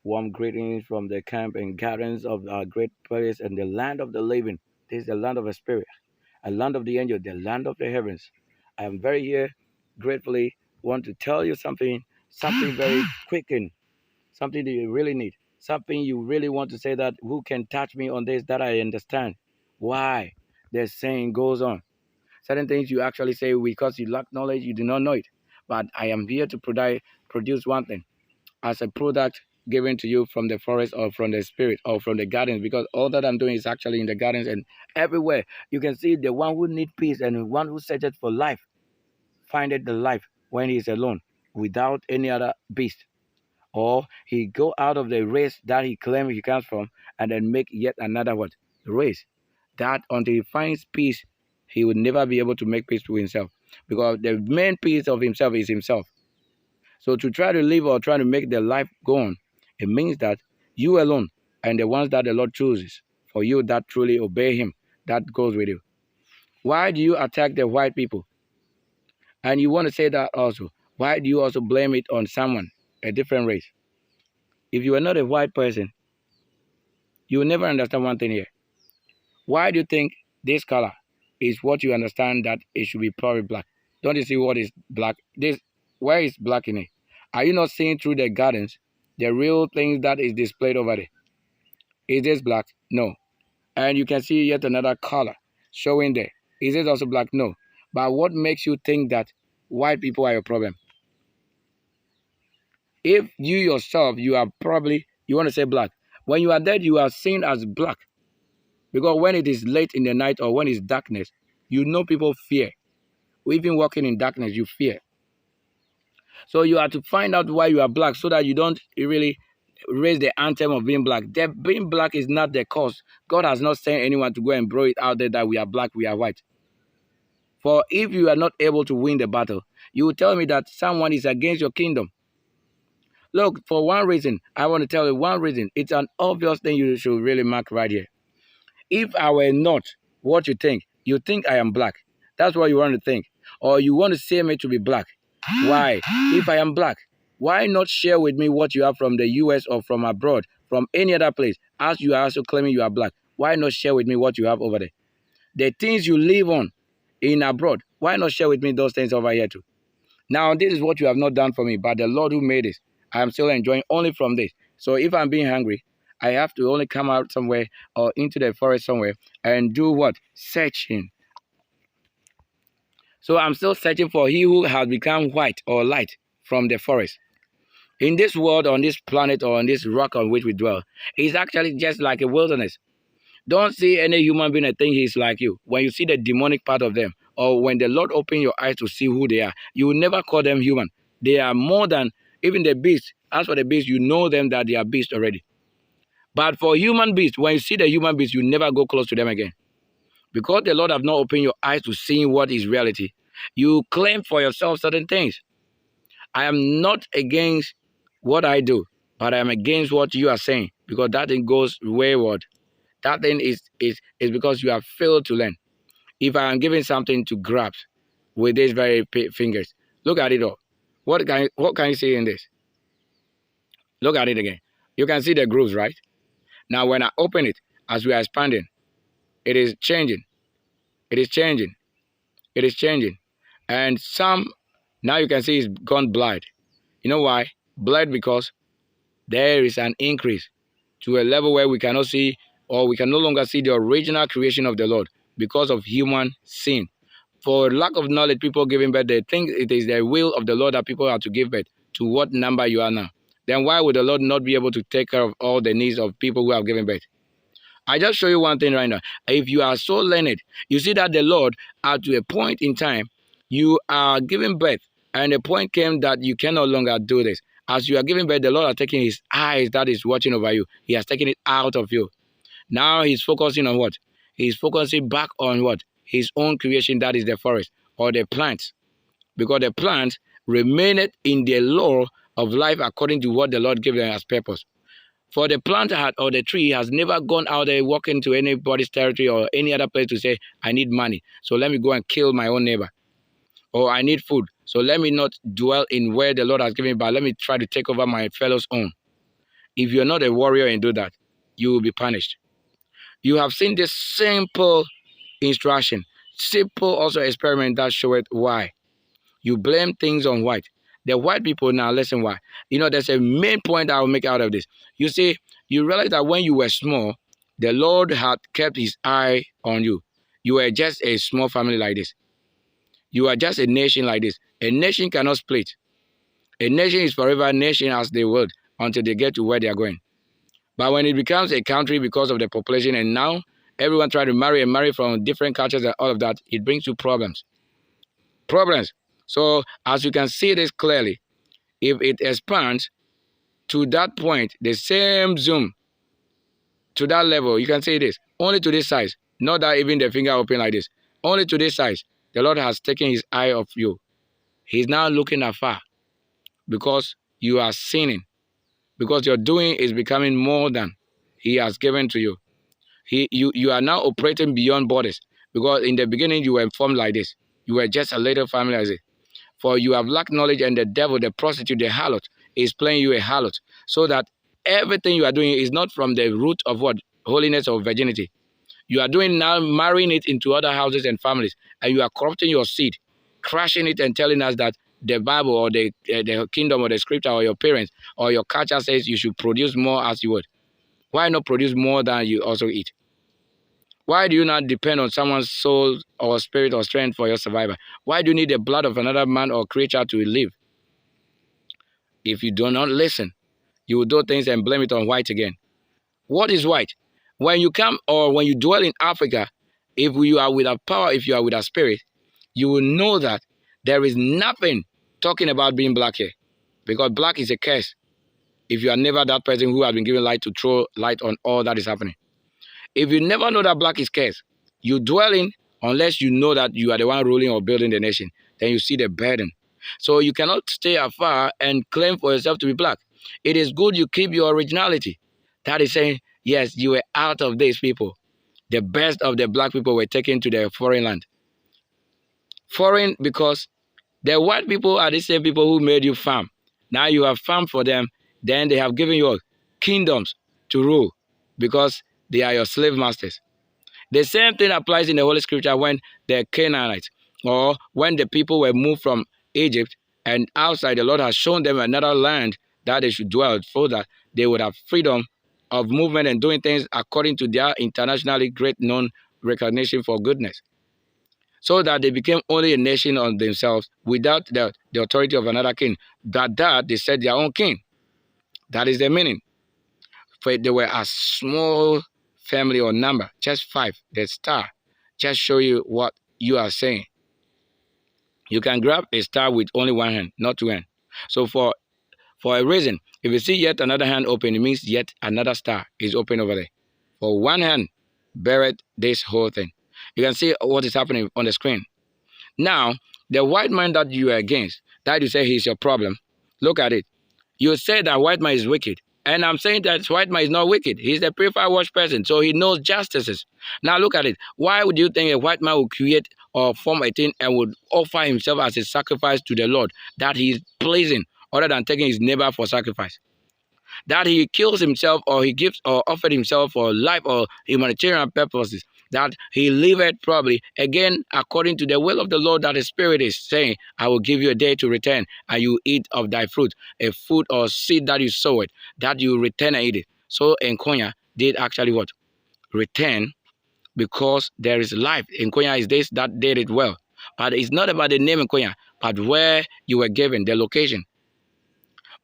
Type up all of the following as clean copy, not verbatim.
Warm greetings from the camp and gardens of our great place and the land of the living. This is the land of the spirit, a land of the angel, the land of the heavens. I am very here, gratefully want to tell you something very quick, something that you really need, something you really want to say that who can touch me on this that I understand why the saying goes on. Certain things you actually say because you lack knowledge, you do not know it. But I am here to produce one thing as a product given to you from the forest or from the spirit or from the gardens, because all that I'm doing is actually in the gardens and everywhere. You can see the one who need peace and the one who searches for life findeth the life when he is alone without any other beast. Or he go out of the race that he claims he comes from and then make yet another what? Race. That until he finds peace, he will never be able to make peace with himself. Because the main peace of himself is himself. So to try to live or try to make the life go on, it means that you alone and the ones that the Lord chooses for you that truly obey him, that goes with you. Why do you attack the white people? And you want to say that also. Why do you also blame it on someone, a different race? If you are not a white person, you will never understand one thing here. Why do you think this color is what you understand that it should be probably black? Don't you see what is black? Where is black in it? Are you not seeing through the gardens the real things that is displayed over there? Is this black? No. And you can see yet another color showing there. Is this also black? No. But what makes you think that white people are your problem? If you yourself, you are probably, you want to say black. When you are dead, you are seen as black. Because when it is late in the night or when it's darkness, you know people fear. Even walking in darkness, you fear. So you have to find out why you are black so that you don't really raise the anthem of being black. Being black is not the cause. God has not sent anyone to go and blow it out there that we are black, we are white. For if you are not able to win the battle, you will tell me that someone is against your kingdom. Look, for one reason, I want to tell you one reason. It's an obvious thing you should really mark right here. If I were not what you think I am black. That's what you want to think. Or you want to say me to be black. Why? If I am black, why not share with me what you have from the US or from abroad, from any other place, as you are also claiming you are black? Why not share with me what you have over there? The things you live on in abroad, why not share with me those things over here too? Now, this is what you have not done for me, but the Lord who made this, I am still enjoying only from this. So if I'm being hungry, I have to only come out somewhere or into the forest somewhere and do what? Searching. So I'm still searching for he who has become white or light from the forest. In this world, on this planet, or on this rock on which we dwell, it's actually just like a wilderness. Don't see any human being and think he's like you. When you see the demonic part of them, or when the Lord open your eyes to see who they are, you will never call them human. They are more than even the beast. As for the beast, you know them that they are beasts already. But for human beings, when you see the human beings, you never go close to them again. Because the Lord have not opened your eyes to seeing what is reality, you claim for yourself certain things. I am not against what I do, but I am against what you are saying, because that thing goes wayward. That thing is because you have failed to learn. If I am giving something to grab with these very fingers, look at it all. What can you see in this? Look at it again. You can see the grooves, right? Now, when I open it, as we are expanding, it is changing. It is changing. It is changing. And some, now you can see it's gone blind. You know why? Blind because there is an increase to a level where we cannot see, or we can no longer see the original creation of the Lord because of human sin. For lack of knowledge, people giving birth, they think it is the will of the Lord that people are to give birth to what number you are now. Then why would the Lord not be able to take care of all the needs of people who have given birth? I just show you one thing right now. If you are so learned, you see that the Lord, at a point in time, you are giving birth, and the point came that you can no longer do this. As you are giving birth, the Lord has taken his eyes that is watching over you. He has taken it out of you. Now he's focusing on what? He's focusing back on what? His own creation, that is the forest or the plants. Because the plants remained in the law of life according to what the Lord gave them as purpose. For the plant or the tree has never gone out there walking to anybody's territory or any other place to say, I need money, so let me go and kill my own neighbor. Or I need food, so let me not dwell in where the Lord has given me, but let me try to take over my fellow's own. if you're not a warrior and do that, you will be punished. You have seen this simple instruction, simple also experiment that showed why. You blame things on white. The white people now, listen why. There's a main point I will make out of this. You see, you realize that when you were small, the Lord had kept his eye on you. You were just a small family like this. You are just a nation like this. A nation cannot split. A nation is forever a nation as they would until they get to where they are going. But when it becomes a country because of the population, and now everyone trying to marry from different cultures and all of that, it brings you problems. So as you can see this clearly, if it expands to that point, the same zoom to that level, you can see this, only to this size, not that even the finger open like this, only to this size, the Lord has taken his eye off you. He's now looking afar because you are sinning, because your doing is becoming more than he has given to you. You are now operating beyond borders, because in the beginning you were formed like this. You were just a little family as it. For you have lacked knowledge, and the devil, the prostitute, the harlot, is playing you a harlot, so that everything you are doing is not from the root of what? Holiness or virginity. You are doing now, marrying it into other houses and families, and you are corrupting your seed, crashing it and telling us that the Bible or the kingdom or the scripture or your parents or your culture says you should produce more as you would. Why not produce more than you also eat? Why do you not depend on someone's soul or spirit or strength for your survival? Why do you need the blood of another man or creature to live? If you do not listen, you will do things and blame it on white again. What is white? When you come or when you dwell in Africa, if you are with a power, if you are with a spirit, you will know that there is nothing talking about being black here, because black is a curse. If you are never that person who has been given light to throw light on all that is happening. If you never know that black is cursed, you dwell in, unless you know that you are the one ruling or building the nation, then you see the burden. So you cannot stay afar and claim for yourself to be black. It is good you keep your originality. That is saying, yes, you were out of these people. The best of the black people were taken to their foreign land. Foreign because the white people are the same people who made you farm. Now you have farmed for them, then they have given you kingdoms to rule because they are your slave masters. The same thing applies in the Holy Scripture when the Canaanites, or when the people were moved from Egypt and outside, the Lord has shown them another land that they should dwell, so that they would have freedom of movement and doing things according to their internationally great known recognition for goodness. So that they became only a nation on themselves without the authority of another king. That they set their own king. That is the meaning. For they were a small family or number, just 5, the star, just show you what you are saying. You can grab a star with only one hand, not 2 hands. So for a reason, if you see yet another hand open, it means yet another star is open over there. For one hand buried this whole thing. You can see what is happening on the screen. Now, the white man that you are against, that you say he's your problem, look at it. You say that white man is wicked. And I'm saying that white man is not wicked. He's a purified wash person, so he knows justices. Now look at it. Why would you think a white man would create or form a thing and would offer himself as a sacrifice to the Lord that he is pleasing, other than taking his neighbor for sacrifice? That he kills himself or he gives or offered himself for life or humanitarian purposes, that he liveth probably again according to the will of the Lord, that the Spirit is saying, I will give you a day to return, and you eat of thy fruit, a fruit or seed that you sow it, that you return and eat it. So Nkonya did actually what? Return, because there is life. Nkonya is this that did it well. But it's not about the name Nkonya, but where you were given, the location.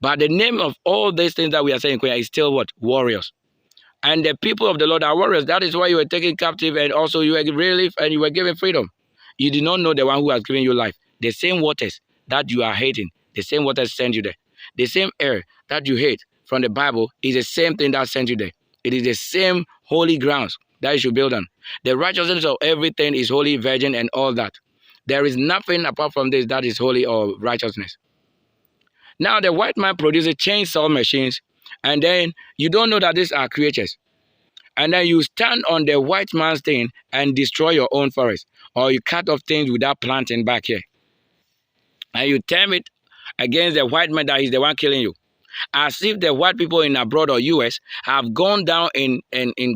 But the name of all these things that we are saying Nkonya is still what? Warriors. And the people of the Lord are warriors. That is why you were taken captive, and also you were relieved and you were given freedom. You did not know the one who has given you life. The same waters that you are hating, the same waters send you there. The same air that you hate from the Bible is the same thing that sent you there. It is the same holy grounds that you should build on. The righteousness of everything is holy, virgin, and all that. There is nothing apart from this that is holy or righteousness. Now the white man produces chainsaw machines, and then you don't know that these are creatures. And then you stand on the white man's thing and destroy your own forest. Or you cut off things without planting back here. And you term it against the white man that he's the one killing you. As if the white people in abroad or US have gone down in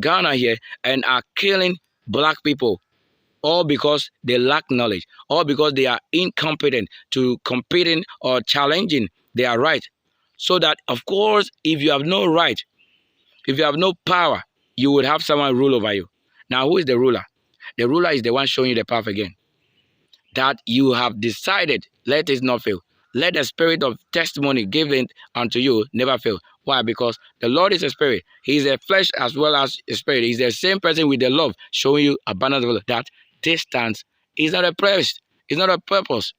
Ghana here and are killing black people, all because they lack knowledge, all because they are incompetent to competing or challenging their right. So that, of course, if you have no right, if you have no power, you would have someone rule over you. Now, who is the ruler? The ruler is the one showing you the path again. That you have decided, let it not fail. Let the spirit of testimony given unto you never fail. Why? Because the Lord is a spirit. He is a flesh as well as a spirit. He's the same person with the love, showing you abundance of love. That distance is not a place, it's not a purpose.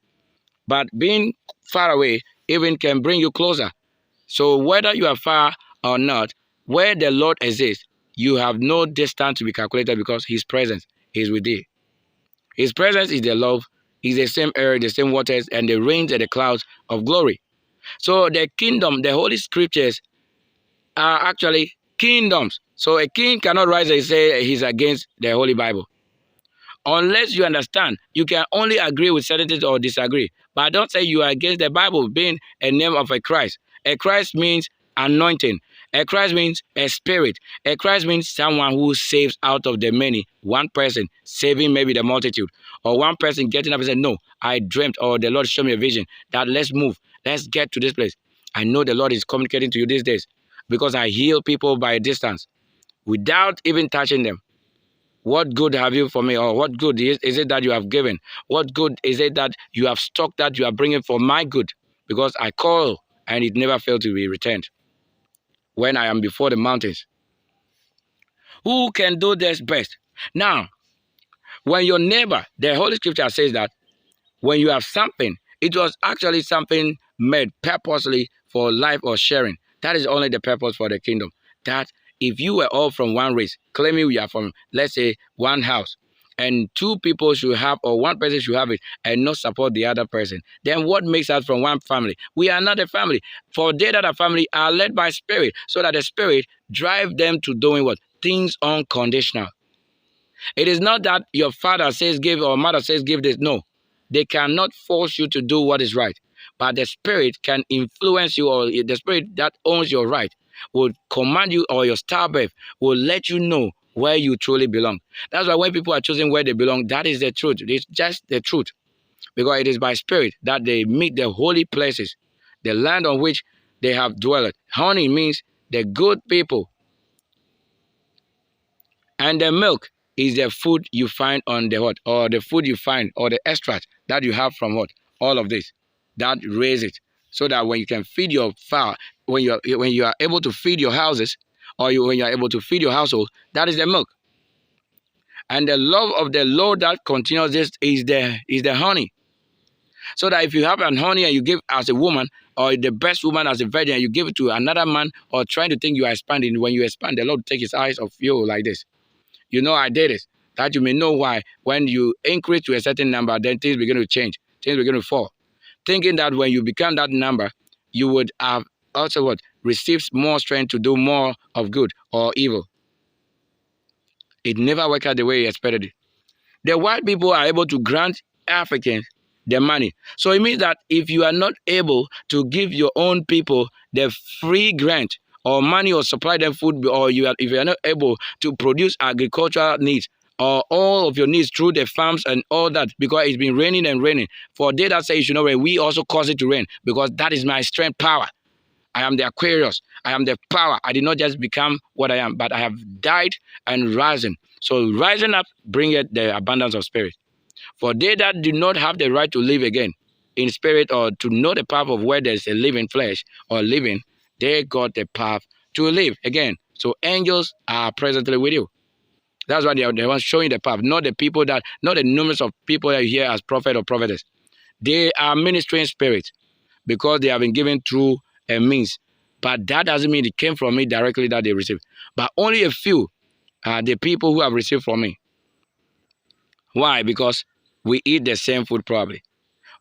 But being far away even can bring you closer. So whether you are far or not, where the Lord exists, you have no distance to be calculated because His presence is with you. His presence is the love, is the same air, the same waters, and the rains and the clouds of glory. So the kingdom, the Holy Scriptures are actually kingdoms. So a king cannot rise and say he's against the Holy Bible. Unless you understand, you can only agree with certain things or disagree. But don't say you are against the Bible being a name of a Christ. A Christ means anointing. A Christ means a spirit. A Christ means someone who saves out of the many. One person saving maybe the multitude. Or one person getting up and saying, no, I dreamt, or the Lord showed me a vision that let's move. Let's get to this place. I know the Lord is communicating to you these days because I heal people by a distance without even touching them. What good have you for me? Or what good is it that you have given? What good is it that you have stock that you are bringing for my good? Because I call and it never failed to be returned. When I am before the mountains, who can do this best? Now, when your neighbor, the Holy Scripture says that when you have something, it was actually something made purposely for life or sharing. That is only the purpose for the kingdom. That if you were all from one race, claiming we are from, let's say, one house, and two people should have, or one person should have it, and not support the other person, then what makes us from one family? We are not a family. For they that are family are led by spirit, so that the spirit drive them to doing what? Things unconditional. It is not that your father says give or mother says give this. No. They cannot force you to do what is right. But the spirit can influence you, or the spirit that owns your right will command you, or your star birth will let you know where you truly belong. That's why when people are choosing where they belong, that is the truth. It's just the truth. Because it is by spirit that they meet the holy places, the land on which they have dwelt. Honey means the good people. And the milk is the food you find on the what, or the food you find, or the extract that you have from what, all of this, that raise it, so that when you can feed your fowl, when you are able to feed your houses, or when you are able to feed your household, that is the milk. And the love of the Lord that continues this is the honey. So that if you have an honey and you give as a woman, or the best woman as a virgin, and you give it to another man, or trying to think you are expanding, when you expand, the Lord take His eyes off you like this. You know I did it. That you may know why. When you increase to a certain number, then things begin to change. Things begin to fall. Thinking that when you become that number, you would have also what? Received more strength to do more of good or evil. It never worked out the way you expected it. The white people are able to grant Africans the money. So it means that if you are not able to give your own people the free grant, or money, or supply them food, or if you are not able to produce agricultural needs, or all of your needs through the farms and all that, because it's been raining and raining. For they that say you should not rain, we also cause it to rain, because that is my strength power. I am the Aquarius. I am the power. I did not just become what I am, but I have died and risen. So rising up bringeth the abundance of spirit. For they that do not have the right to live again in spirit, or to know the path of where there's a living flesh or living, they got the path to live again. So angels are presently with you. That's why they are the ones showing the path, not the people that, not the numerous of people that you hear as prophet or prophetess. They are ministering spirits because they have been given through a means. But that doesn't mean it came from me directly that they received. But only a few are the people who have received from me. Why? Because we eat the same food probably.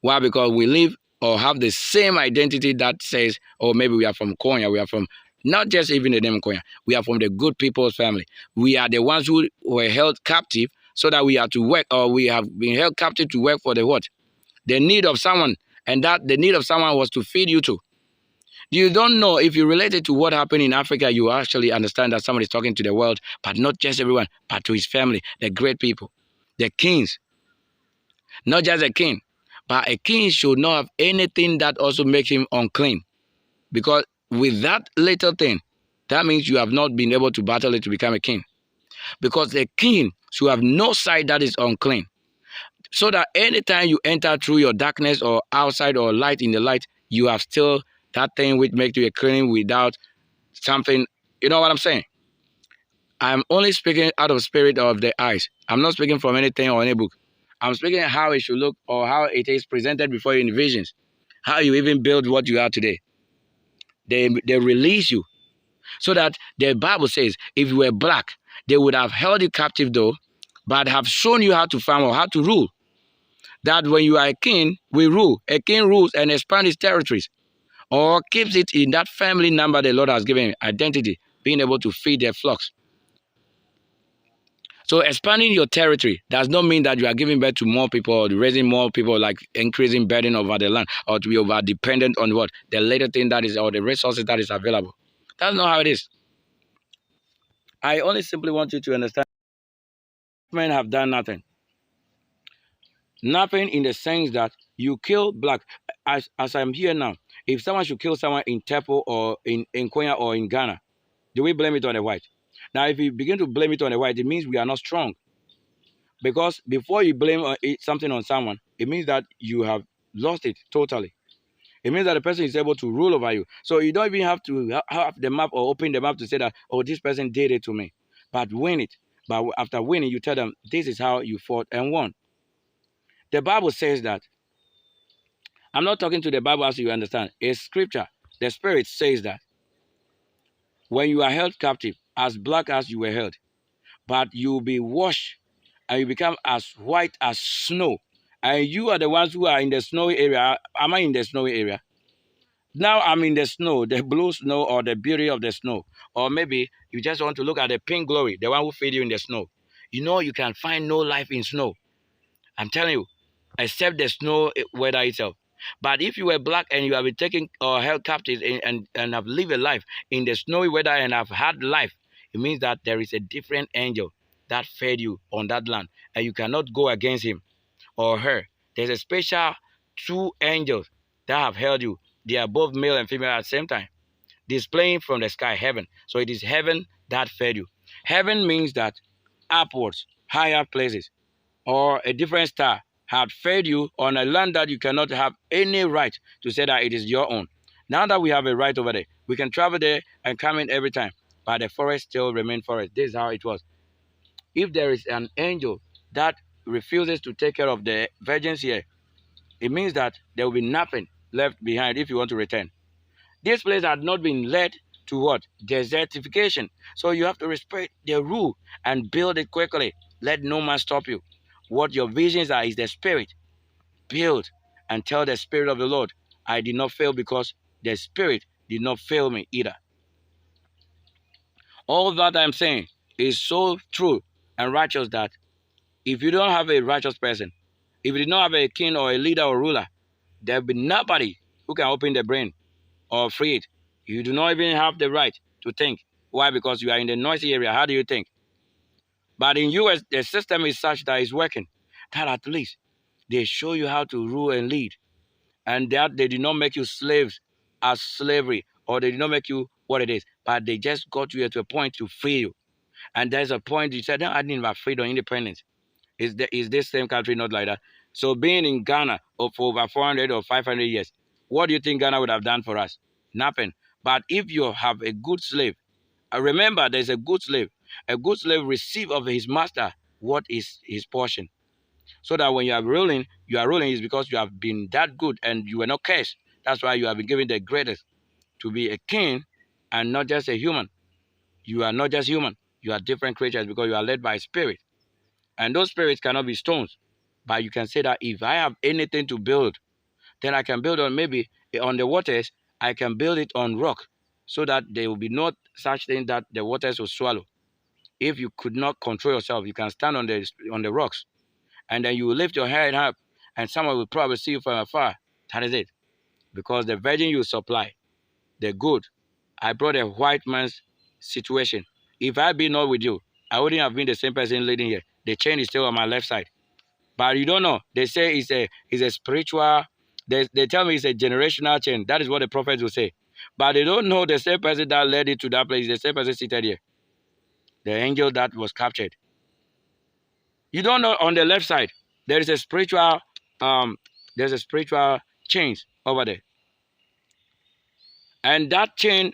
Why? Because we live or have the same identity that says, oh, maybe we are from Konya, we are from, not just even the name Konya, we are from the good people's family. We are the ones who were held captive so that we have to work, or we have been held captive to work for the what? The need of someone. And that the need of someone was to feed you too. You don't know. If you relate it to what happened in Africa, you actually understand that somebody is talking to the world, but not just everyone, but to his family, the great people, the kings. Not just a king, but a king should not have anything that also makes him unclean. Because with that little thing, that means you have not been able to battle it to become a king. Because a king should have no side that is unclean. So that anytime you enter through your darkness or outside or light in the light, you have still that thing which makes you a clean without something. You know what I'm saying? I'm only speaking out of spirit of the eyes. I'm not speaking from anything or any book. I'm speaking how it should look or how it is presented before you in visions. How you even build what you are today. They release you. So that the Bible says if you were black, they would have held you captive though, but have shown you how to farm or how to rule. That when you are a king, we rule. A king rules and expands his territories or keeps it in that family number the Lord has given him, identity, being able to feed their flocks. So expanding your territory does not mean that you are giving birth to more people or raising more people, like increasing burden over the land or to be over dependent on what? The little thing that is or the resources that is available. That's not how it is. I only simply want you to understand men have done nothing. Nothing in the sense that you kill black. As I'm here now, if someone should kill someone in Tepo or in Kenya or in Ghana, do we blame it on the white? Now, if you begin to blame it on the white, it means we are not strong. Because before you blame something on someone, it means that you have lost it totally. It means that the person is able to rule over you. So you don't even have to have the map or open the map to say that, oh, this person did it to me. But win it. But after winning, you tell them, this is how you fought and won. The Bible says that. I'm not talking to the Bible as you understand. It's scripture. The Spirit says that when you are held captive, as black as you were held, but you will be washed and you become as white as snow. And you are the ones who are in the snowy area. Am I in the snowy area? Now I'm in the snow, the blue snow or the beauty of the snow. Or maybe you just want to look at the pink glory, the one who feed you in the snow. You know you can find no life in snow. I'm telling you, except the snow weather itself. But if you were black and you have been taken or held captive and have lived a life in the snowy weather and have had life, it means that there is a different angel that fed you on that land and you cannot go against him or her. There's a special two angels that have held you. They are both male and female at the same time, displaying from the sky heaven. So it is heaven that fed you. Heaven means that upwards, higher places, or a different star had fed you on a land that you cannot have any right to say that it is your own. Now that we have a right over there, we can travel there and come in every time, but the forest still remain forest. This is how it was. If there is an angel that refuses to take care of the virgins here, it means that there will be nothing left behind if you want to return. This place had not been led to what? Desertification. So you have to respect the rule and build it quickly. Let no man stop you. What your visions are is the Spirit. Build and tell the Spirit of the Lord, I did not fail because the Spirit did not fail me either. All that I'm saying is so true and righteous that if you don't have a righteous person, if you did not have a king or a leader or ruler, there will be nobody who can open the brain or free it. You do not even have the right to think. Why? Because you are in the noisy area. How do you think? But in US, the system is such that it's working. That at least they show you how to rule and lead. And that they did not make you slaves as slavery, or they did not make you what it is. But they just got you to a point to free you. And there's a point you said, no, I didn't have freedom, independence. Is this same country not like that? So being in Ghana for over 400 or 500 years, what do you think Ghana would have done for us? Nothing. But if you have a good slave, remember there's a good slave. A good slave receive of his master what is his portion. So that when you are ruling is because you have been that good and you were not cursed. That's why you have been given the greatest to be a king and not just a human. You are not just human. You are different creatures because you are led by a spirit. And those spirits cannot be stones. But you can say that if I have anything to build, then I can build on maybe on the waters, I can build it on rock so that there will be no such thing that the waters will swallow. If you could not control yourself, you can stand on the rocks and then you will lift your head up and someone will probably see you from afar. That is it. Because the virgin you supply the good. I brought a white man's situation. If I be not with you, I wouldn't have been the same person leading here. The chain is still on my left side. But you don't know. They say it's a spiritual, they tell me it's a generational chain. That is what the prophets will say. But they don't know the same person that led it to that place, the same person seated here. The angel that was captured. You don't know on the left side, there is a spiritual, there's a spiritual chain over there. And that chain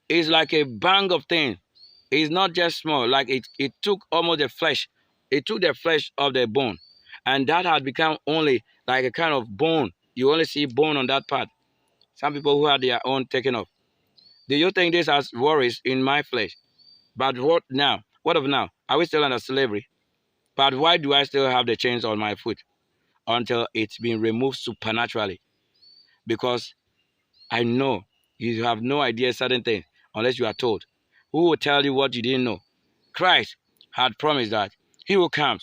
is like a bang of things. It's not just small, like it took almost the flesh. It took the flesh of the bone. And that had become only like a kind of bone. You only see bone on that part. Some people who had their own taken off. Do you think this has worries in my flesh? But what now? What of now? Are we still under slavery? But why do I still have the chains on my foot? Until it's been removed supernaturally. Because I know you have no idea certain things unless you are told. Who will tell you what you didn't know? Christ had promised that he will come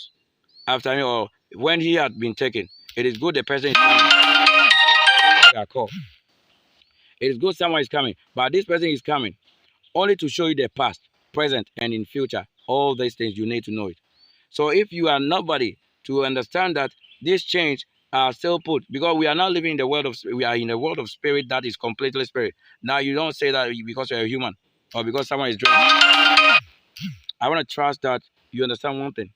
after me, or when he had been taken. It is good the person is coming. It is good someone is coming, but this person is coming only to show you the past, present, and in future. All these things you need to know it. So if you are nobody to understand that this change are still put, because we are not living in the world of, we are in the world of spirit that is completely spirit. Now you don't say that because you're a human or because someone is drinking. I want to trust that you understand one thing.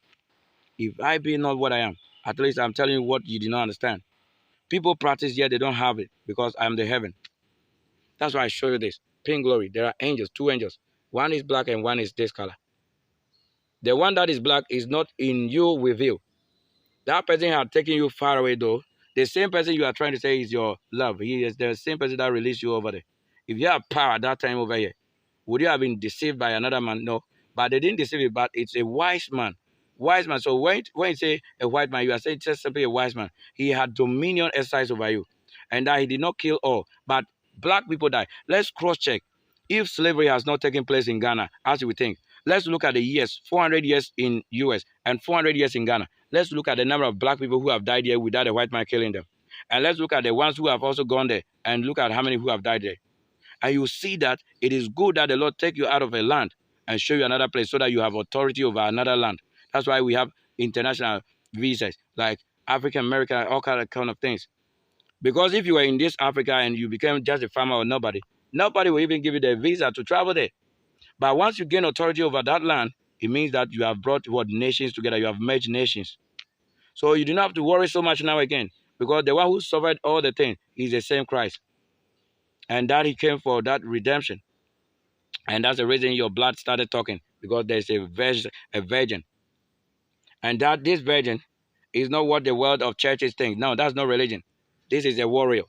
If I be not what I am, at least I'm telling you what you did not understand. People practice yet they don't have it because I'm the heaven. That's why I show you this. Pink glory. There are angels, two angels. One is black and one is this color. The one that is black is not in you with you. That person had taken you far away though. The same person you are trying to say is your love. He is the same person that released you over there. If you have power at that time over here, would you have been deceived by another man? No. But they didn't deceive you, but it's a wise man. Wise man. So when you say a white man, you are saying just simply a wise man. He had dominion exercise over you. And that he did not kill all. But black people died. Let's cross-check. If slavery has not taken place in Ghana, as we think, let's look at the years, 400 years in US and 400 years in Ghana. Let's look at the number of black people who have died here without a white man killing them. And let's look at the ones who have also gone there and look at how many who have died there. And you see that it is good that the Lord take you out of a land and show you another place so that you have authority over another land. That's why we have international visas like African American, all kind of things. Because if you were in this Africa and you became just a farmer or nobody, nobody will even give you the visa to travel there. But once you gain authority over that land, it means that you have brought what nations together. You have merged nations. So you do not have to worry so much now again, because the one who suffered all the things is the same Christ. And that he came for that redemption. And that's the reason your blood started talking, because there's a virgin. And that this virgin is not what the world of churches think. No, that's not religion. This is a warrior.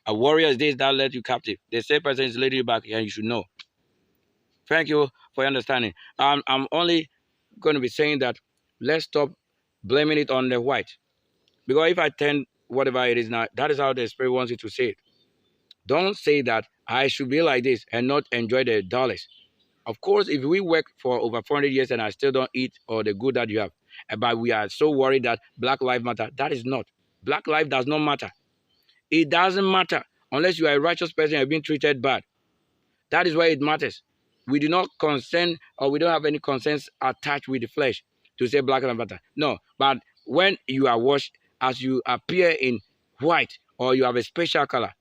A warrior is this that led you captive. The same person is leading you back, and you should know. Thank you for your understanding. I'm only going to be saying that let's stop blaming it on the white. Because if I turn whatever it is now, that is how the Spirit wants you to say it. Don't say that I should be like this and not enjoy the dollars. Of course, if we work for over 400 years and I still don't eat or the good that you have, but we are so worried that Black Lives Matter, that is not. Black life does not matter. It doesn't matter unless you are a righteous person and have been treated bad. That is why it matters. We do not concern, or we don't have any concerns attached with the flesh to say Black Lives Matter. No, but when you are washed, as you appear in white or you have a special color,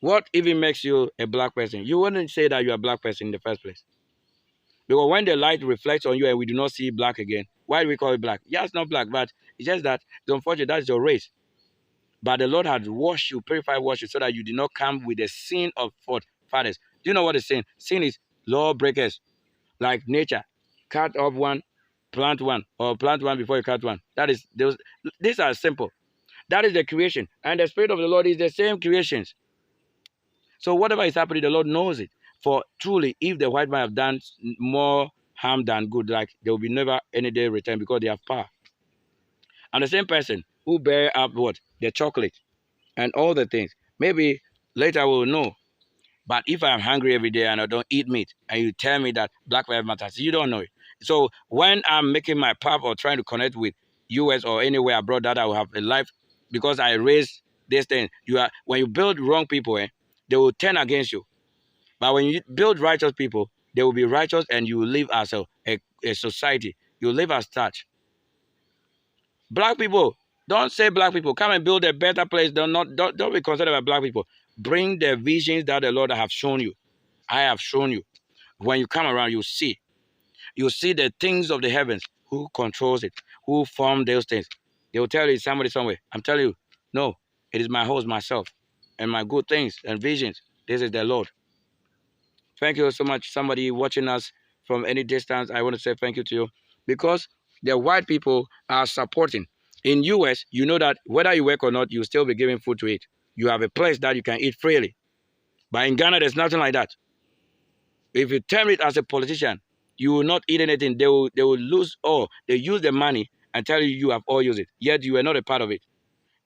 what even makes you a black person? You wouldn't say that you're a black person in the first place. Because when the light reflects on you and we do not see black again, why do we call it black? Yeah, it's not black, but it's just that it's unfortunate, that's your race. But the Lord had washed you, purified, washed you, so that you did not come with the sin of fathers. Do you know what is sin? Sin is lawbreakers, like nature. Cut off one, plant one, or plant one before you cut one. That is, these are simple. That is the creation. And the Spirit of the Lord is the same creations. So whatever is happening, the Lord knows it. For truly, if the white man have done more harm than good, like there will be never any day return because they have power. And the same person who bear up what? The chocolate and all the things. Maybe later we'll know. But if I'm hungry every day and I don't eat meat, and you tell me that Black Lives Matter, you don't know it. So when I'm making my path or trying to connect with US or anywhere abroad that I will have a life, because I raised this thing, when you build wrong people, they will turn against you. But when you build righteous people, they will be righteous and you will live as a society. You live as such. Black people, don't say black people. Come and build a better place. Don't be concerned about black people. Bring the visions that the Lord have shown you. I have shown you. When you come around, you see. You see the things of the heavens. Who controls it? Who formed those things? They will tell you it's somebody somewhere. I'm telling you, no, it is my host, myself, and my good things and visions. This is the Lord. Thank you so much, somebody watching us from any distance. I want to say thank you to you because the white people are supporting. In US, you know that whether you work or not, you still be giving food to eat. You have a place that you can eat freely. But in Ghana, there's nothing like that. If you term it as a politician, you will not eat anything. They will lose all. They use the money and tell you you have all used it. Yet you are not a part of it.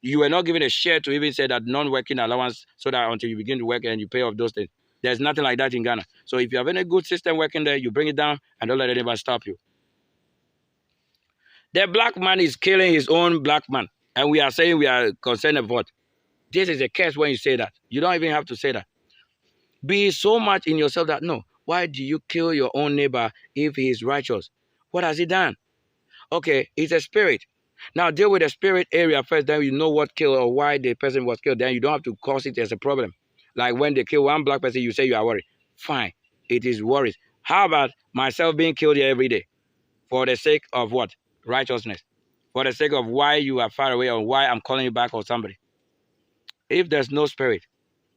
You were not given a share to even say that non-working allowance so that until you begin to work and you pay off those things. There's nothing like that in Ghana. So if you have any good system working there, you bring it down and don't let anybody stop you. The black man is killing his own black man. And we are saying we are concerned about. This is a curse when you say that. You don't even have to say that. Be so much in yourself that, no, why do you kill your own neighbor if he is righteous? What has he done? Okay, it's a spirit. Now deal with the spirit area first, then you know what killed or why the person was killed. Then you don't have to cause it as a problem. Like when they kill one black person, you say you are worried. Fine, it is worries. How about myself being killed here every day? For the sake of what? Righteousness. For the sake of why you are far away or why I'm calling you back or somebody. If there's no spirit,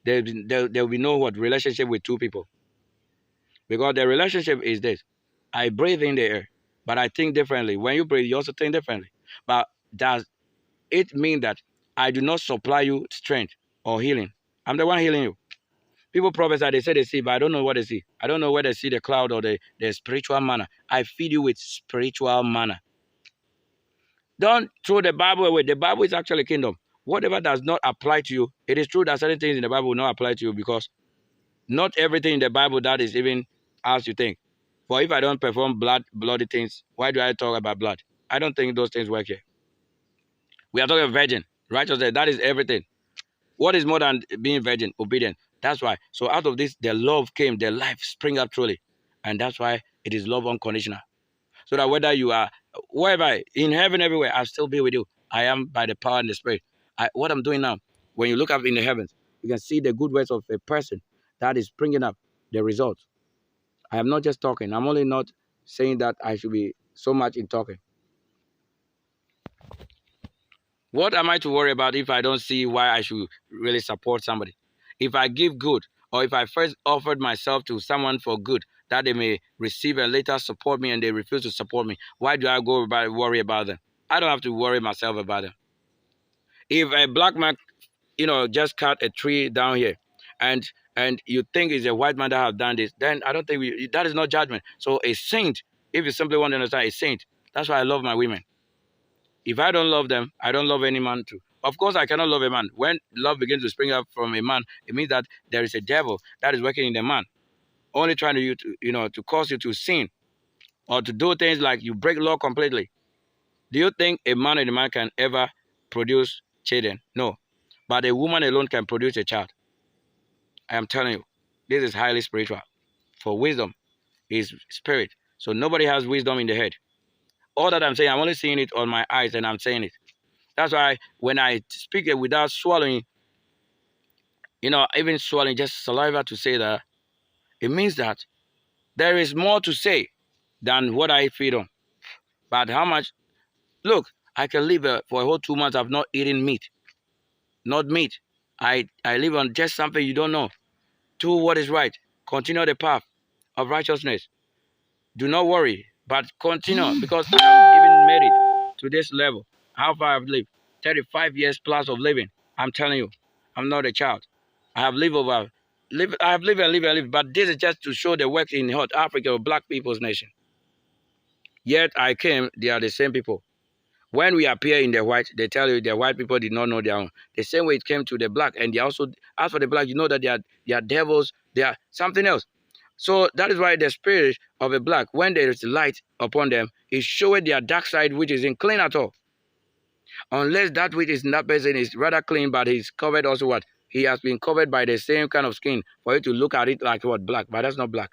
there will be no what? Relationship with two people. Because the relationship is this. I breathe in the air, but I think differently. When you breathe, you also think differently. But does it mean that I do not supply you strength or healing? I'm the one healing you. People prophesy, they say they see, but I don't know what they see. I don't know where they see the cloud or the spiritual manna. I feed you with spiritual manna. Don't throw the Bible away. The Bible is actually kingdom. Whatever does not apply to you, it is true that certain things in the Bible will not apply to you because not everything in the Bible that is even as you think. For if I don't perform bloody things, why do I talk about blood? I don't think those things work here. We are talking virgin, righteousness. That is everything. What is more than being virgin? Obedient. That's why. So out of this, the love came, the life spring up truly. And that's why it is love unconditional. So that whether you are wherever, in heaven, everywhere, I'll still be with you. I am by the power and the spirit. What I'm doing now, when you look up in the heavens, you can see the good works of a person that is bringing up the results. I am not just talking. I'm only not saying that I should be so much in talking. What am I to worry about if I don't see why I should really support somebody? If I give good, or if I first offered myself to someone for good, that they may receive and later support me and they refuse to support me, why do I go about worry about them? I don't have to worry myself about them. If a black man, just cut a tree down here, and you think it's a white man that have done this, then I don't think that is not judgment. So a saint, if you simply want to understand, a saint. That's why I love my women. If I don't love them, I don't love any man too. Of course, I cannot love a man. When love begins to spring up from a man, it means that there is a devil that is working in the man, only trying to cause you to sin or to do things like you break law completely. Do you think a man and a man can ever produce children? No. But a woman alone can produce a child. I am telling you, this is highly spiritual. For wisdom is spirit. So nobody has wisdom in the head. All that I'm saying, I'm only seeing it on my eyes and I'm saying it. That's why when I speak it without swallowing, even swallowing just saliva to say that, it means that there is more to say than what I feed on. But how much? Look, I can live for a whole 2 months. I've not eaten meat. Not meat. I live on just something you don't know. Do what is right. Continue the path of righteousness. Do not worry, but continue because I have even made it to this level. How far I've lived? 35 years plus of living. I'm telling you, I'm not a child. I have lived I have lived and lived and lived, but this is just to show the work in North Africa of black people's nation. Yet I came, they are the same people. When we appear in the white, they tell you the white people did not know their own. The same way it came to the black, and they also, as for the black, you know that they are devils, they are something else. So that is why the spirit of a black, when there is light upon them, is showing their dark side, which isn't clean at all. Unless that which is in that person is rather clean, but he's covered also what? he has been covered by the same kind of skin for you to look at it like what? Black. But that's not black.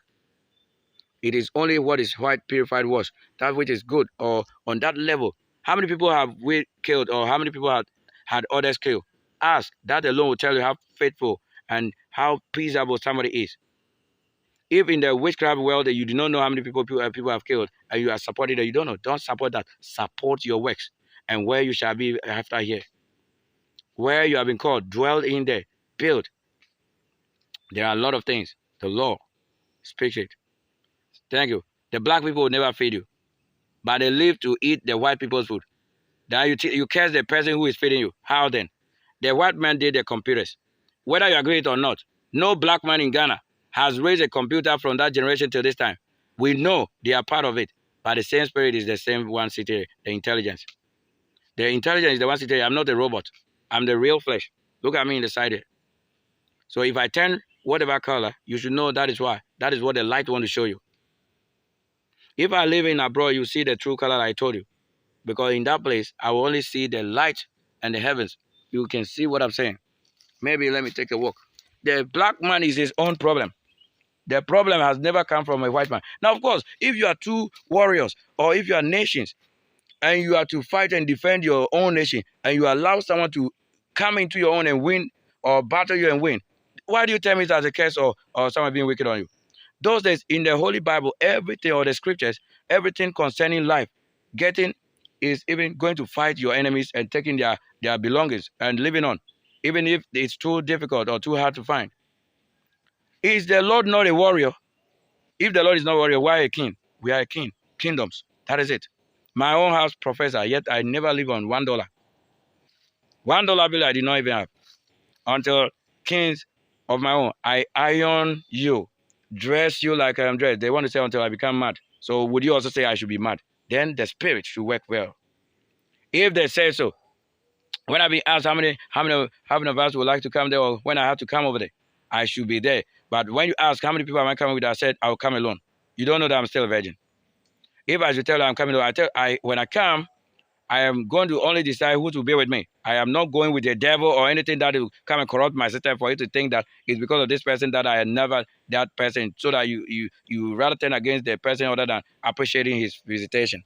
It is only what is white purified wash, that which is good, or on that level. How many people have we killed, or how many people had others killed? Ask. That alone will tell you how faithful and how peaceable somebody is. If in the witchcraft world you do not know how many people have killed, and you are supporting that, you don't know. Don't support that. Support your works, and where you shall be after here. Where you have been called, dwell in there, build. There are a lot of things. The law speaks it. Thank you. The black people will never feed you, but they live to eat the white people's food. Then you curse the person who is feeding you. How then? The white man did the computers. Whether you agree it or not, no black man in Ghana has raised a computer from that generation till this time. We know they are part of it, but the same spirit is the same one city, the intelligence. The intelligence is the one city. I'm not a robot. I'm the real flesh. Look at me in the side here. So if I turn whatever color, you should know that is why. That is what the light wants to show you. If I live in abroad, you see the true color I told you. Because in that place, I will only see the light and the heavens. You can see what I'm saying. Maybe let me take a walk. The black man is his own problem. The problem has never come from a white man. Now, of course, if you are two warriors, or if you are nations, and you are to fight and defend your own nation, and you allow someone to come into your own and win, or battle you and win, why do you tell me it's as a curse or someone being wicked on you? Those days in the Holy Bible, everything, or the scriptures, everything concerning life, getting is even going to fight your enemies and taking their belongings and living on, even if it's too difficult or too hard to find. Is the Lord not a warrior? If the Lord is not a warrior, why a king? We are a king. Kingdoms. That is it. My own house, professor, yet I never live on $1. $1 bill I did not even have. Until kings of my own, I iron you, dress you like I am dressed. They want to say until I become mad. So would you also say I should be mad? Then the spirit should work well. If they say so, when I've been asked how many of us would like to come there, or when I have to come over there, I should be there. But when you ask how many people am I coming with, I said I will come alone. You don't know that I'm still a virgin. If I should tell you I'm coming alone, when I come, I am going to only decide who to be with me. I am not going with the devil or anything that will come and corrupt my system for you to think that it's because of this person that I had never that person, so that you rather turn against the person other than appreciating his visitation.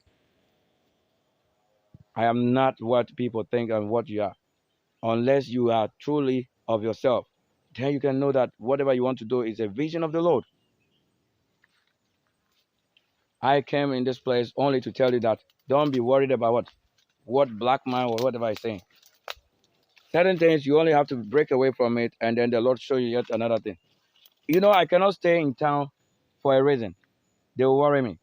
I am not what people think and what you are. Unless you are truly of yourself, then you can know that whatever you want to do is a vision of the Lord. I came in this place only to tell you that don't be worried about what black man or whatever is saying. Certain things you only have to break away from it, and then the Lord show you yet another thing. You know, I cannot stay in town for a reason. They will worry me.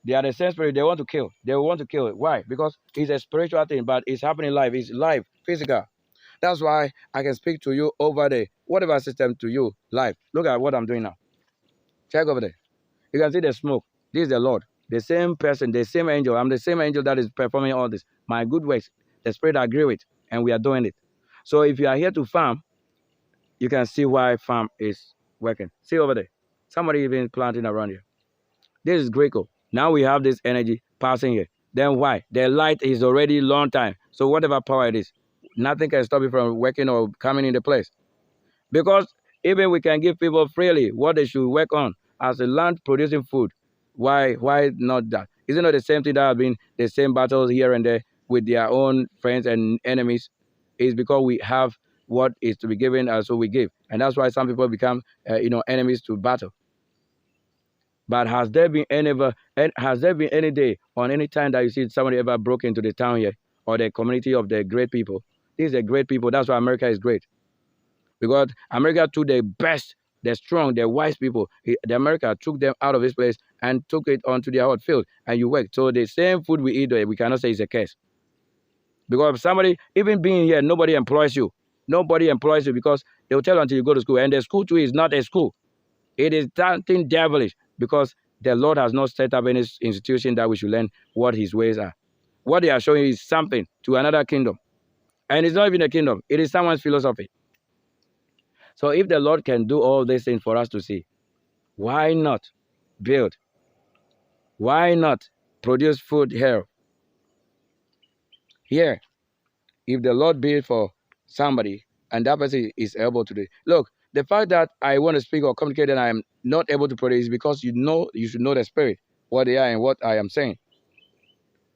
They are the same spirit. They want to kill. They want to kill. Why? Because it's a spiritual thing, but it's happening live. It's live, physical. That's why I can speak to you over the whatever system to you live. Look at what I'm doing now. Check over there. You can see the smoke. This is the Lord. The same person, the same angel. I'm the same angel that is performing all this. My good works, the spirit agree with, and we are doing it. So if you are here to farm, you can see why farm is working. See over there. Somebody even planting around here. This is Greco. Now we have this energy passing here. Then why? The light is already long time. So whatever power it is, nothing can stop it from working or coming into place. Because even we can give people freely what they should work on as a land producing food. Why not that? Isn't it the same thing that have been the same battles here and there with their own friends and enemies? Is because we have what is to be given, so we give. And that's why some people become enemies to battle. But has there been any day or any time that you see somebody ever broke into the town here or the community of the great people? These are great people. That's why America is great. Because America took the best, the strong, the wise people. The America took them out of this place and took it onto their hot field, and you work. So the same food we eat, we cannot say it's a curse. Because somebody, even being here, nobody employs you. Nobody employs you because they will tell you until you go to school. And the school too is not a school. It is something devilish because the Lord has not set up any institution that we should learn what his ways are. What they are showing is something to another kingdom. And it's not even a kingdom. It is someone's philosophy. So if the Lord can do all these things for us to see, why not build? Why not produce food here? Here, if the Lord build for somebody and that person is able to do it. Look, the fact that I want to speak or communicate and I am not able to produce is because you should know the spirit, what they are and what I am saying.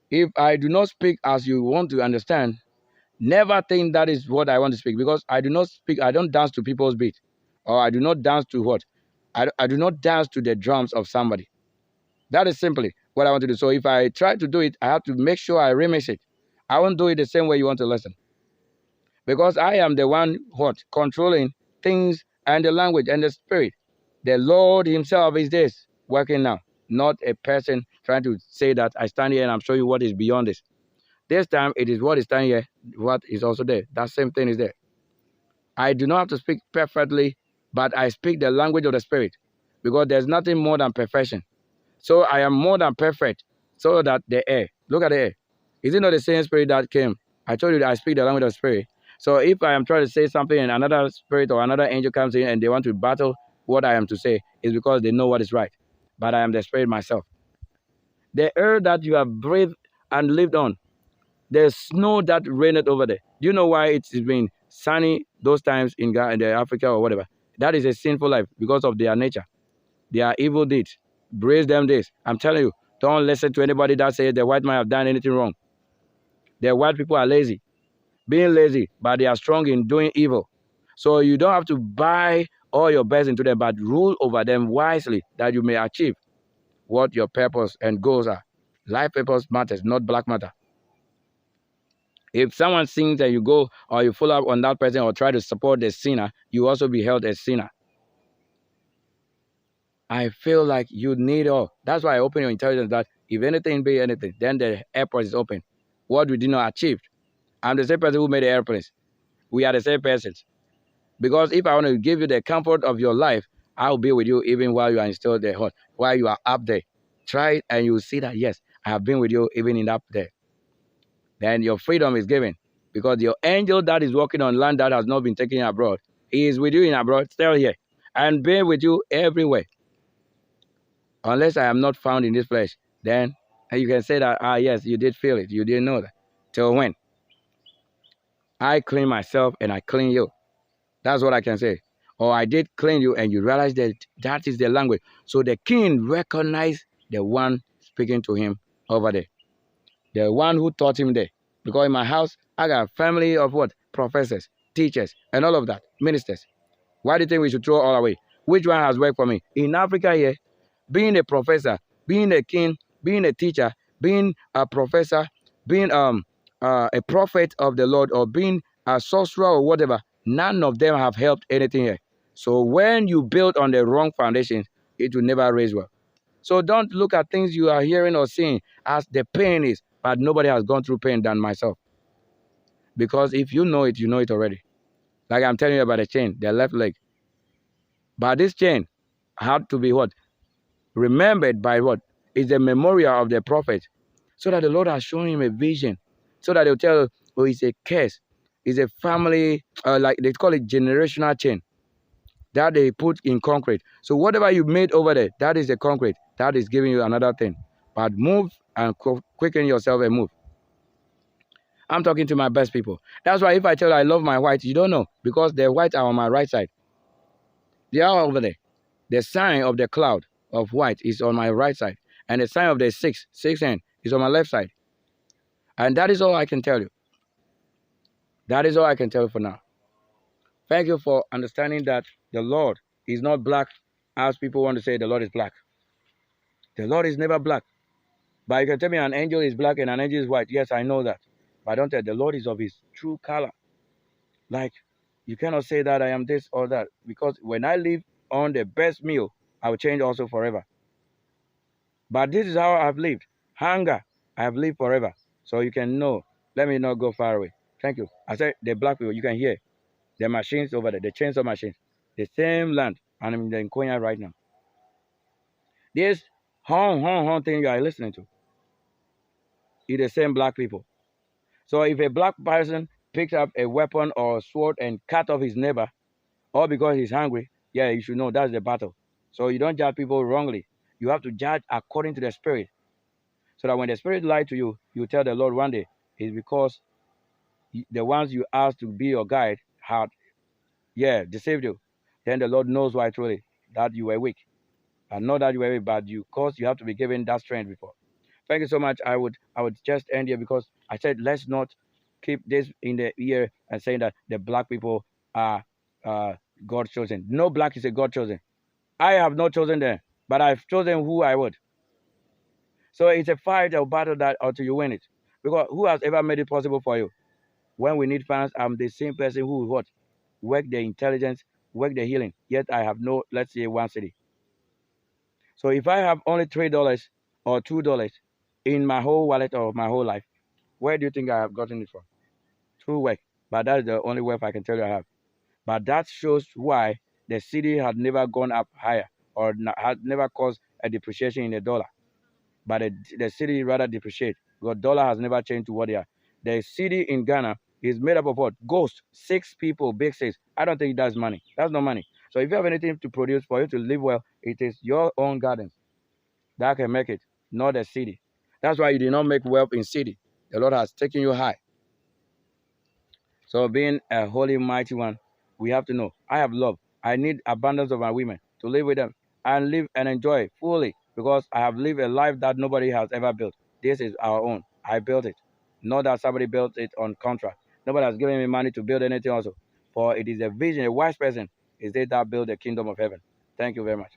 If I do not speak as you want to understand, never think that is what I want to speak, because I do not speak, I don't dance to people's beat, or I do not dance to what? I do not dance to the drums of somebody. That is simply what I want to do. So if I try to do it, I have to make sure I remix it. I won't do it the same way you want to listen, because I am the one what controlling things and the language and the spirit. The Lord Himself is this working now, not a person trying to say that I stand here and I'm showing you what is beyond this. This time it is what is standing here, what is also there. That same thing is there. I do not have to speak perfectly, but I speak the language of the spirit, because there's nothing more than perfection. So I am more than perfect, so that the air, look at the air. Is it not the same spirit that came? I told you that I speak the language of the spirit. So if I am trying to say something and another spirit or another angel comes in and they want to battle what I am to say, it's because they know what is right. But I am the spirit myself. The air that you have breathed and lived on, the snow that rained over there. Do you know why it's been sunny those times in Africa or whatever? That is a sinful life because of their nature. Their evil deeds. Brace them this. I'm telling you, don't listen to anybody that says the white man have done anything wrong. The white people are lazy. Being lazy, but they are strong in doing evil. So you don't have to buy all your best into them, but rule over them wisely, that you may achieve what your purpose and goals are. Life purpose matters, not black matter. If someone sins and you go or you follow up on that person or try to support the sinner, you also be held as sinner. I feel like you need all. That's why I open your intelligence, that if anything be anything, then the airport is open. What we did not achieve. I'm the same person who made the airplanes. We are the same persons. Because if I want to give you the comfort of your life, I'll be with you even while you are still there, while you are up there. Try it and you'll see that, yes, I have been with you even in up there. Then your freedom is given, because your angel that is walking on land that has not been taken abroad, he is with you in abroad, still here, and being with you everywhere. Unless I am not found in this flesh, then you can say that, yes, you did feel it. You didn't know that. Till when? I clean myself and I clean you. That's what I can say. Or I did clean you and you realize that that is the language. So the king recognized the one speaking to him over there. The one who taught him there. Because in my house, I got a family of what? Professors, teachers, and all of that. Ministers. Why do you think we should throw all away? Which one has worked for me? In Africa here, being a professor, being a king, being a teacher, being a professor, being a prophet of the Lord, or being a sorcerer or whatever, none of them have helped anything here. So when you build on the wrong foundation, it will never raise well. So don't look at things you are hearing or seeing as the pain is, but nobody has gone through pain than myself. Because if you know it, you know it already. Like I'm telling you about the chain, the left leg. But this chain had to be what? Remembered by what? Is the memorial of the prophet. So that the Lord has shown him a vision. So that they'll tell, oh, it's a curse. It's a family, like they call it generational chain, that they put in concrete. So whatever you made over there, that is the concrete. That is giving you another thing. But move and quicken yourself and move. I'm talking to my best people. That's why if I tell you I love my white, you don't know. Because the white are on my right side. They are over there. The sign of the cloud of white is on my right side. And the sign of the six hand, is on my left side. And that is all I can tell you. That is all I can tell you for now. Thank you for understanding that the Lord is not black as people want to say the Lord is black. The Lord is never black. But you can tell me an angel is black and an angel is white. Yes, I know that. But I don't tell the Lord is of his true color. Like, you cannot say that I am this or that. Because when I live on the best meal, I will change also forever. But this is how I've lived. Hunger, I have lived forever. So you can know. Let me not go far away. Thank you. I said the black people, you can hear the machines over there, the chainsaw machines. The same land. And I'm in Konya right now. This horn thing you are listening to is the same black people. So if a black person picks up a weapon or a sword and cut off his neighbor, all because he's hungry, yeah, you should know that's the battle. So you don't judge people wrongly. You have to judge according to the spirit. So that when the spirit lied to you, you tell the Lord one day, it's because the ones you asked to be your guide had Yeah, deceived you. Then the Lord knows why truly that you were weak. And not that you were weak, but you have to be given that strength before. Thank you so much. I would just end here because I said let's not keep this in the ear and saying that the black people are God chosen. No black is a God chosen. I have not chosen them, but I've chosen who I would. So it's a fight or battle that until you win it. Because who has ever made it possible for you? When we need funds, I'm the same person who will what? Work the intelligence, work the healing. Yet I have no, let's say, one city. So if I have only $3 or $2 in my whole wallet or my whole life, where do you think I have gotten it from? Through work. But that is the only wealth I can tell you I have. But that shows why the city had never gone up higher or had never caused a depreciation in the dollar. But the city rather depreciate because dollar has never changed to what they are. The city in Ghana is made up of what? Ghosts, 6 people, big six. I don't think that's money. That's not money. So if you have anything to produce for you to live well, it is your own gardens that can make it, not the city. That's why you did not make wealth in city. The Lord has taken you high. So being a holy, mighty one, we have to know, I have love. I need abundance of my women to live with them and live and enjoy fully because I have lived a life that nobody has ever built. This is our own. I built it. Not that somebody built it on contract. Nobody has given me money to build anything also. For it is a vision, a wise person is it that build the kingdom of heaven. Thank you very much.